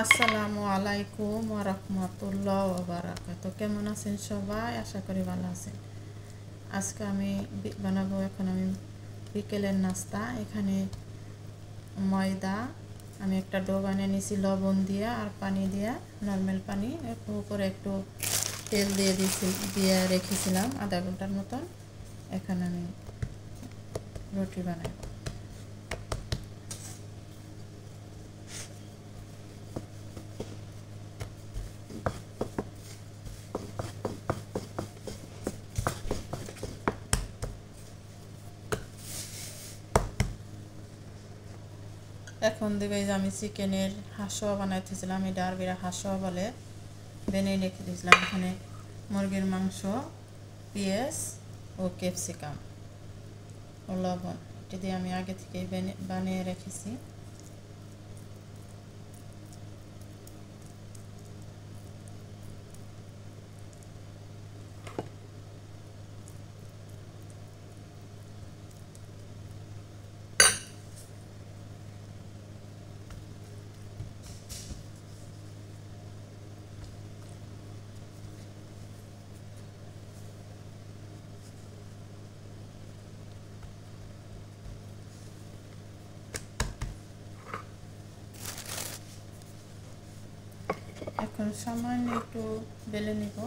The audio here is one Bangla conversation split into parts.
আসসালামু আলাইকুম ওয়া রাহমাতুল্লাহি ওয়া বারাকাতুহু। কেমন আছেন সবাই? আশা করি ভালো আছেন। আজকে আমি বানাবো আমি বিকেলের নাস্তা। এখানে ময়দা আমি একটা ডো বানিয়ে নিয়েছি লবণ দিয়ে আর পানি দিয়ে, নরমাল পানি। উপরে একটু তেল দিয়ে রেখেছিলাম আধা ঘন্টার মতন। এখন আমি রুটি বানাবো। এখন দেবে যে আমি চিকেনের হাঁসোয়া বানাইতেছিলাম, এটা আরবিরা হাঁসোয়া বলে, বেনে রেখে দিয়েছিলাম। এখানে মুরগির মাংস, পেঁয়াজ ও ক্যাপসিকাম ও লবণ, এটি দিয়ে আমি আগে থেকে বানিয়ে রেখেছি। এখন সামান্য একটু বেলে নিব।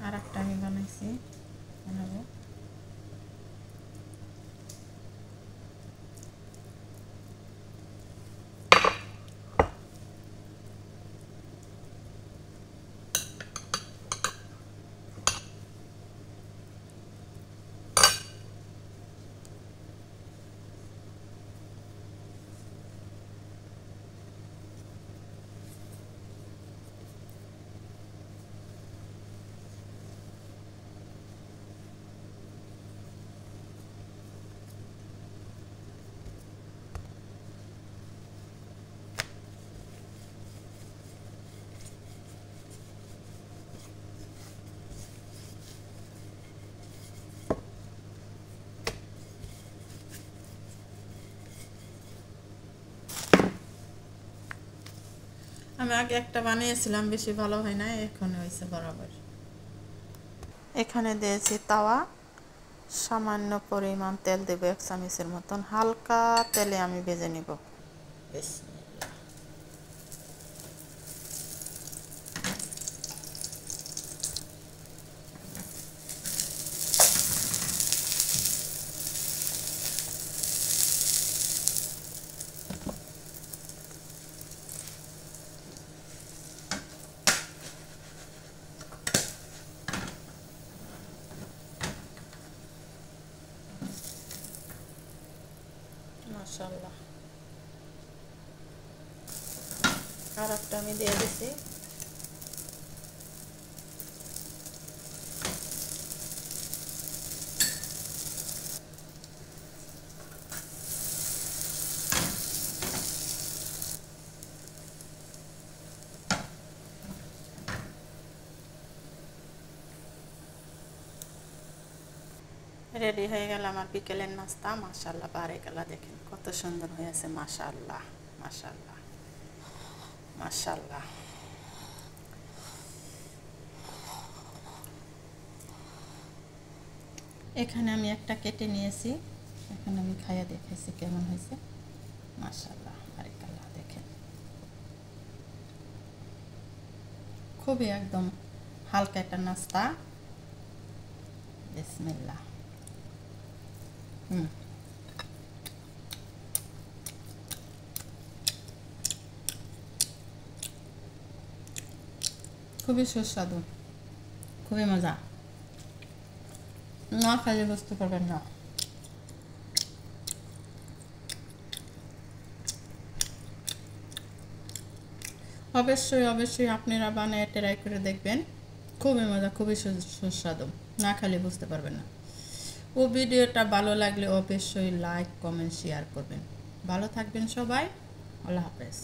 আর একটা আমি বানাবো। আমি আগে একটা বানিয়েছিলাম, বেশি ভালো হয় না, এখন হয়েছে বরাবর। এখানে দিয়েছি তাওয়া, সামান্য পরিমাণ তেল দেবো, 1 চামচের মতন। হালকা তেলে আমি ভেজে নিব। মাশাআল্লাহ। আর একটা আমি দিয়ে দিছি। রেডি হয়ে গেল আমার বিকেলের নাস্তা। মাশাআল্লাহ, বারাকাল্লাহ। দেখেন কত সুন্দর হয়েছে। মাশাআল্লাহ, মাশাআল্লাহ, মাশাআল্লাহ। এখানে আমি একটা কেটে নিয়েছি, এখন আমি খাইয়ে দেখেছি কেমন হয়েছে। মাশাআল্লাহ, বারাকাল্লাহ। দেখেন খুবই একদম হালকা একটা নাস্তা। বিসমিল্লাহ। খুবই সুস্বাদু, খুবই মজা। না খাইলে বুঝতে পারবেন না। অবশ্যই অবশ্যই আপনারা বানিয়ে ট্রাই করে দেখবেন, খুবই মজা, খুবই সুস্বাদু, না খেলে বুঝতে পারবেন না। ও ভিডিওটা ভালো লাগলে অবশ্যই লাইক কমেন্ট শেয়ার করবেন। ভালো থাকবেন সবাই, আল্লাহ হাফেজ।